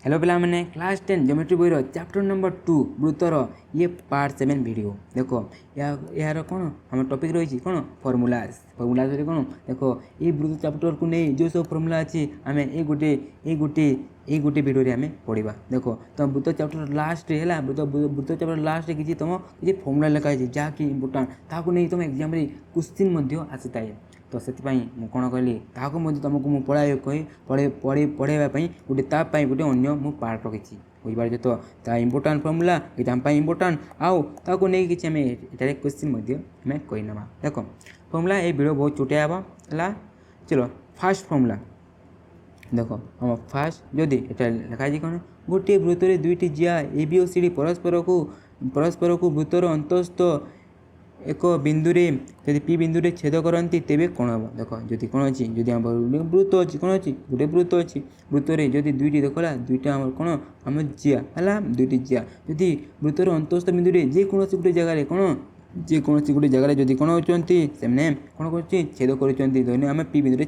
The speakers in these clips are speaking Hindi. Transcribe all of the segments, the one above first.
हेलो पिला मैंने क्लास 10 ज्योमेट्री बईर चैप्टर नंबर 2 वृत्तर ये पार्ट 7 वीडियो देखो यार कौन आम टॉपिक रही कौन फर्मुलास कौन देखो ये वृत्त चैप्टर को नहीं जो सब फर्मुला अच्छी आम ये गोटे वीडियो आम पढ़ा देखो तुम वृत्त चैप्टर लास्ट है वृत्त चैप्टर लास्ट किसी तुम किसी फर्मुला लिखाई जहाँकि इम्पोर्टाट ताकू नहीं तुम एग्जाम क्वेश्चन आसी थाए तो से कौन कहली तुमको मुझे पढ़ाई गोटे तापाई गोटे अन्य मु पार्ट रखी बुझीपार तो ता इम्पोर्टाट फर्मुला ये आम इम्पोर्टाट आउ ताको नहीं कि ये क्वेश्चन आम कहीना देख फर्मुला ये वीडियो बहुत छोटिया है चलो फास्ट फर्मुला देख हम फास्ट जदि लिखाई कौन गोटे वृत्तर दुईटी जिया ए बी और सी डी परस्पर को वृत्तर अंतस्थ एक बिंदु यदि पी बिंदु छेद करती तेरे कौन हम देख जदि कौन अच्छी जदि वृत्त अच्छी कौन अच्छी गोटे वृत्त अच्छी वृत्तर जदि दुईटी देखला दुईटा कौन आम जिया है दुईटी जिया जदि वृत्तर अंतस्थ बिंदु जेकोसी गोटे जगार कौन जेकोसी गोटे जगार जदि कौन होती से कौन कर छेद कर आम पी बिंदु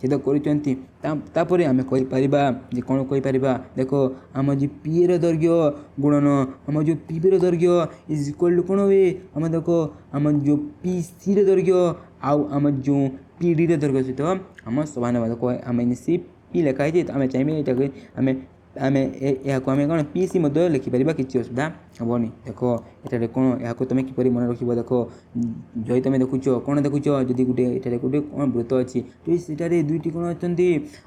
छेद कर आम कहीपर कौन कहीपर देख आम जो पी दैर्घ्य गुणन आम जो पी दैर्घ्य इज इक्वल टू कौन हुए आम देख आम जो पी सी दैर्घ्य आउ आम जो पी डी दैर्घ्य सहित आम समान देख आम सी पी लिखाई आम चाहिए आम आम यह कौन पी सी लिखिपर किसी असुविधा हेनी देख ये कौन या तुम किपर मन रख देख जदि तुम देखुच कौन देखुच जदि गोटे गोटे कौन वृत्त अच्छी तो सीटार दुईटी कौन अच्छा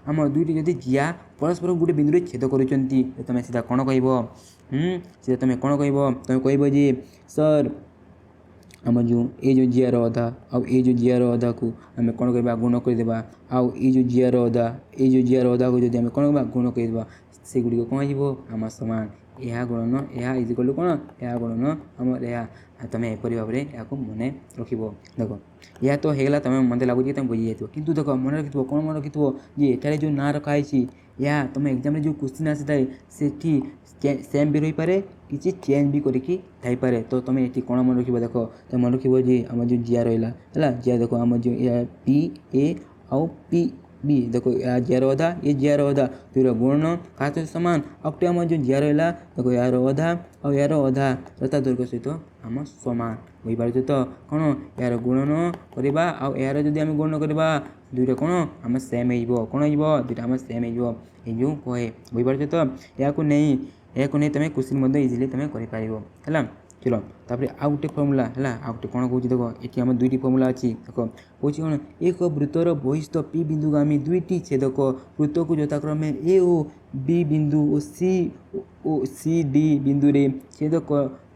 आम दुईटी जदि जिया परस्पर गोटे बिंदु छेद कर तुम सीधा कौन कह सीधा तुम कौन कह तुम कह सर आम जो ये जियार अधा आउ ये जियार अधा को आम कौन करवा गुण करदे आउ ये जियार अधा ये जियार अधा को जब आम कौन करवा गुण करदे से गुड़िक कौन हो आम सामान यह गुणन यह इजिकल कौन यह गुणन आम यह तुम एपरी भाव में यहाँ मन रख देख यह तो होगा तुम मत लगुच तुम बुझी जाइए कि देख मन रखि कौन मन रखि जे एटार जो ना रखाई या तुम एग्जाम जो क्वेश्चन आसी थाए से सेम भी रही पारे किसी चेंज भी करके तो तुम ये कौन मन रख देख तुम मन रख आम जो जिया रहा है जिया देख आम जो पी ए आउ पी बी देखो या जियार अधा ये जियार अधा दुईर गुणन का सामान अक्टे आम जो जिया रहा देखो यार अधा और यार अधा तथा दैर्घ्य सहित आम सामान बुझीपार तो कौन यार गुणन करवा यार जब आम गुणन करवा दुईटा कौन आम सेम हो कौन हो दुईटा आम सेम हो जो कहे बुझीपार तो या नहीं तुम क्वेश्चन इजिली तुम कर चलो तापर आउ गोटे फर्मुला है आउ गोटे कौन कौन देख ये आम दुईटी फर्मुला अच्छी देख कौन एक वृत्तर बहिस्थ पी बिंदुगामी दुईटी छेदक वृत्त को यथाक्रमे ए और बी बिंदु और सी डी बिंदु छेद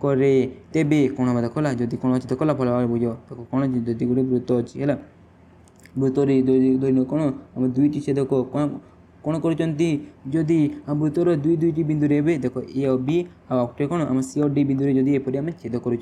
करे तेबे कौन हम देखला जदि कौन अच्छी देखला भल भाव बुझ देख कौन जदि गोटे वृत्त अच्छी है वृत्तर कौन आम दुईटी छेदक कौन करदी आम वृत्तर दुईटी बिंदु देख ए और बी आउटे कौन आम सी और डी बिंदु जदि एपरी आम छेद कर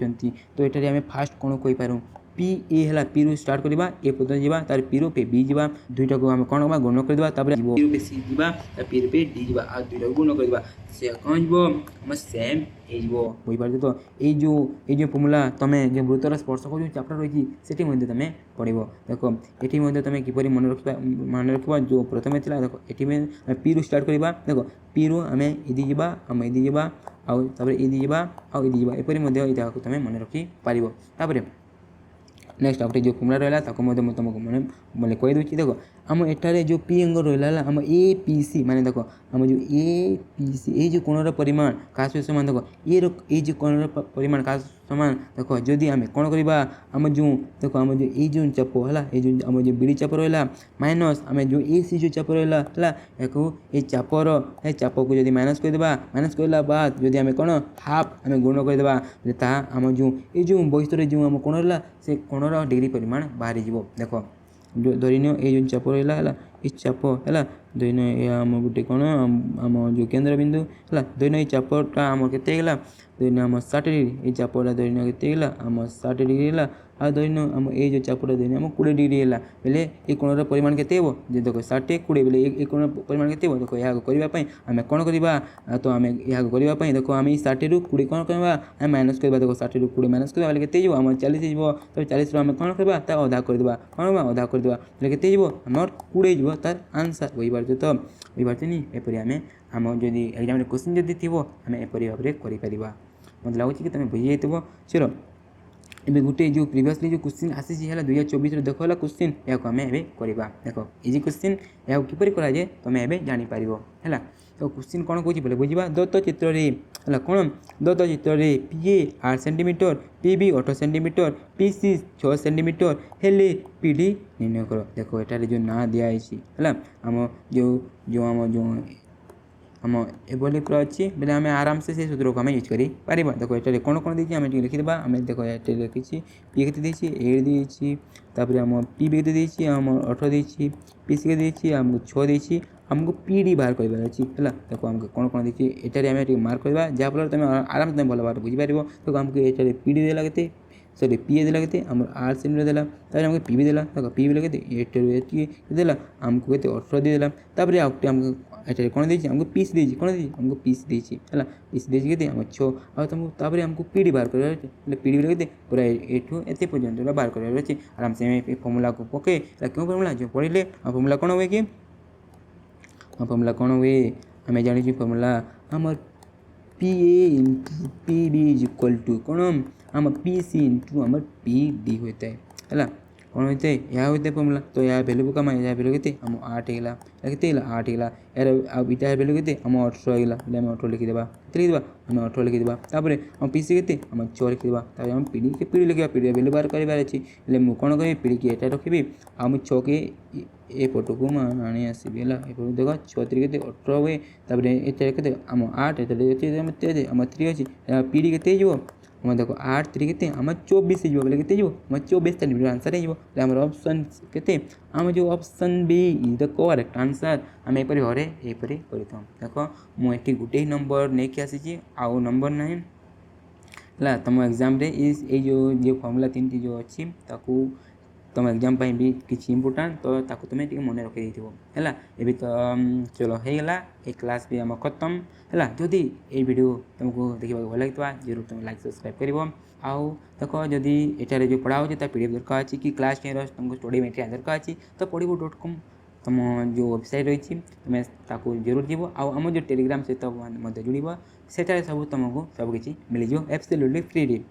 तो ये आम फास्ट कौन कहीपर पी ए है पी रु स्टार्ट करवा ए पर्यटन जावा तार पी रु पे बी जावा दुईटा को आम कौन करवा गुण करदेवा पी रु पे सी जावा पी रु पे डी जावा आ दुईटा गुण करदेवा से कौन हो सेम हो बुझीपार तो ये फर्मुला तुम जो वृत्तर स्पर्शक जो चैप्टर रही से तुम पढ़ देख ये तुम किपर मन रखा जो प्रथम थी देख ये पी रु स्टार्ट करवा देख पी रु आम इदी जावा आम इदी जावा आउ इदी जावा आउ इदी जावा एपरी तुम मन रखी पार नेक्स्ट आउटे जो फर्मुला रहा तुमको मैंने कहीदे देख आम एठारे जो पी एंगल रहा आम ए पी सी माने देख आम जो ए पी सी ये जो कोणर परिमाण का सामान देख ये जो कोणर परिमाण का सामान देख जदि आम कौन करवा आम जो देख आम जो ये जो चाप है ये जो आम जो बीड़ी चाप रहा माइनस आम जो ए सी जो चाप रहा है चापर चाप को जब माइनस करदेवा माइनस करला बाद जदि आम कौन हाफ आम गुण करदेवा आम जो ये बहिस्तर जो आम कोण रहा से कोणर डिग्री परिमाण बाहरी जीव देख जो धरी नियो ये जो चाप रहा है ये चाप है धरी नियो आम गोटे कौन आम जो केन्द्र बिंदु है धरी नियो चापटा आम के धरी नियो आम 60 डिग्री ये चापटा धरी नियो के आम 60 डिग्री है आ धरी नियो आम ये चापटा धरी आम 20 डिग्री है बोले ये कोणर परिमाण के देख 60 20 बोले ये कोण परिमाण के देख यहाँ करने आम कौन करवा तो आम यहाँ करने देख आम 60 रु 20 कौन करवा आम माइनस करवा देख 60 रु 20 माइनस करवा के आम 40 तो 40 आम कौन करवा अधा करदेवा कौन अधा करदेवा के आम 20 तार आंसर बुझीपार तो बुझीपार एपरी आम आम जदि एग्जाम क्वेश्चन जदि थी आम एपरी भाव में कर मत लगुच कि तुम बुझे जाइए। चलो एबे गोटे जो प्रीवियसली जो क्वेश्चन आसी है 2024 देख है क्वेश्चन या आम करवा देख इजी क्वेश्चन या किपर कराए तुम एवं जापर है। तो क्वेश्चन कौन कौन बोले बुझा दत्त चित्र है कौन दत्त चित्र PA 8 centimetre PB 18 centimetre PC 6 centimetre हेले पीडी निर्णय कर। देखो एटार जो ना दिखाई है आम जो आम जो आम एभली पूरा अच्छी बोले आम आराम से सूत्र को आम यूज कर देखो ये कौन कौन देखिए आम लिखिदेबा आम देखो ये लिखी पी के देखिए 8 देखिए तापर आम पी भी देखिए आम 18 देखिए पी सी देखिए आमको 6 देखिए आमको पी डी बाहर कर अच्छी है। देखो आमको कौन कौन देखिए ये आम मार्क करवा जहाँफल तुम आराम से भल भाव बुझीपार। देखो आमको ये पी डी देला के सॉरी पी ए देला के आम 8 सेंटीमीटर देला तापर आमको पी भी देला देखो पी भी के 8 देला आमको के 18 देला तापर आमको ये कौन देखिए आमको पीस देखिए कौन देखिए आमको पीस देखिए है पीस देखिए आम 6 आ तुमको आमको पी डी बाहर कर पी डी लगे पूरा एठू एत पर्यंत बाहर कर अच्छे आराम से फर्मूला को पके क्यों फर्मूला जो पढ़े फर्मूला कौन हुए कि फर्मूला कौन हुए आम जानी फर्मूला आम P A into P B is equal to कौन आम पी सी इंटू आम पी डी होता है कौन होता है यह होता है फर्मूला। तो यह भैल्यू पकाम यह भैल्यू के आम 8 है केते 8 है यार इटा भैल्यू के आम 18 है आम 18 लिखिदेबा लिखिदेबा आम 18 लिखिदेबा तापर आम पी सी के आम 6 लिखिदेबा तापर आम पी डी के पी डी लिखा पी डी भैल्यू बाहर करार अच्छी मुझे कौन करी पी डी की एटा रखी आम 6 के ए फोटो को आनी आसबी है देख 6 3 के 18 हुए तापर ये आम 8 आम 3 अच्छी पी डी के आम देखो 8 3 के आम 24 जो बोले के आम 24 सेंटीमीटर आंसर हो ऑप्शन के आम जो option B is the correct answer आम एपरी घरे यहपरी कर देख मुझे गोटे नंबर नहीं कि आसी आउ नंबर ना है तुम एग्जाम ये जो फर्मूला 3 जो अच्छी तुम एग्जाम भी किसी इंपोर्टाट तो तुम्हें मन रखी है ये तो चलो होगा ये क्लास भी आम खत्म है। जदि ये वीडियो तुमको देखा भल लगी जरूर तुम लाइक सब्सक्राइब कर आउ देख जदि ये जो पढ़ा हो पीडीएफ दरकार अच्छी कि क्लास 10 तुमको स्टडी मटेरियल दरकार अच्छी तो पढ़ो.com तुम जो वेबसाइट रही तुम्हें जरूर जीव आम जो टेलीग्राम सहित जुड़ से सब तुमको सबकि मिलज एब्सोल्युटली फ्री।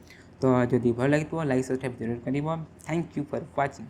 तो जदि भल लगी लाइक सब्सक्राइब जरूर कर। Thank you for watching.